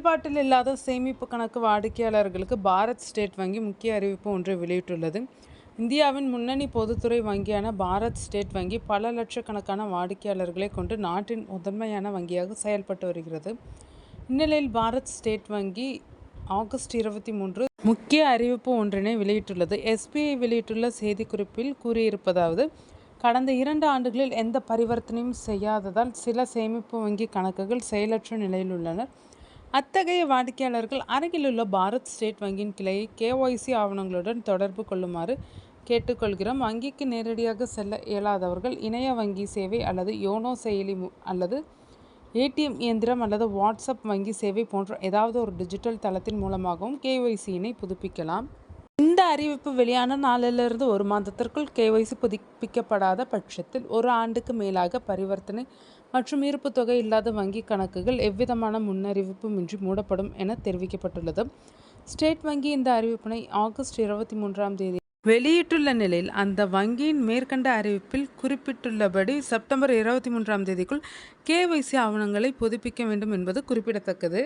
செயல்பாட்டில் இல்லாத சேமிப்பு கணக்கு வாடிக்கையாளர்களுக்கு பாரத் ஸ்டேட் வங்கி முக்கிய அறிவிப்பு ஒன்றை வெளியிட்டுள்ளது. இந்தியாவின் முன்னணி பொதுத்துறை வங்கியான பாரத் ஸ்டேட் வங்கி பல லட்சக்கணக்கான வாடிக்கையாளர்களை கொண்டு நாட்டின் முதன்மையான வங்கியாக செயல்பட்டு வருகிறது. இந்நிலையில் பாரத் ஸ்டேட் வங்கி ஆகஸ்ட் 23 முக்கிய அறிவிப்பு ஒன்றினை வெளியிட்டுள்ளது. SBI வெளியிட்டுள்ள செய்திக்குறிப்பில் கூறியிருப்பதாவது: கடந்த 2 ஆண்டுகளில் எந்த பரிவர்த்தனையும் செய்யாததால் சில சேமிப்பு வங்கி கணக்குகள் செயலற்ற நிலையில் உள்ளனர். அத்தகைய வாடிக்கையாளர்கள் அருகிலுள்ள பாரத் ஸ்டேட் வங்கியின் கிளையை KYC ஆவணங்களுடன் தொடர்பு கொள்ளுமாறு கேட்டுக்கொள்கிறோம். வங்கிக்கு நேரடியாக செல்ல இயலாதவர்கள் இணைய வங்கி சேவை அல்லது யோனோ செயலி அல்லது ATM இயந்திரம் அல்லது வாட்ஸ்அப் வங்கி சேவை போன்ற ஏதாவது ஒரு டிஜிட்டல் தளத்தின் மூலமாகவும் KYC-யினை புதுப்பிக்கலாம். இந்த அறிவிப்பு வெளியான நாளிலிருந்து 1 மாதத்திற்குள் KYC புதுப்பிக்கப்படாத பட்சத்தில் 1 ஆண்டுக்கு மேலாக பரிவர்த்தனை மற்றும் இருப்பு தொகை இல்லாத வங்கி கணக்குகள் எவ்விதமான முன்னறிவிப்புமின்றி மூடப்படும் என தெரிவிக்கப்பட்டுள்ளது. ஸ்டேட் வங்கி இந்த அறிவிப்பினை ஆகஸ்ட் 23 வெளியிட்டுள்ள நிலையில் அந்த வங்கியின் மேற்கண்ட அறிவிப்பில் குறிப்பிட்டுள்ளபடி செப்டம்பர் 23 KYC ஆவணங்களை புதுப்பிக்க வேண்டும் என்பது குறிப்பிடத்தக்கது.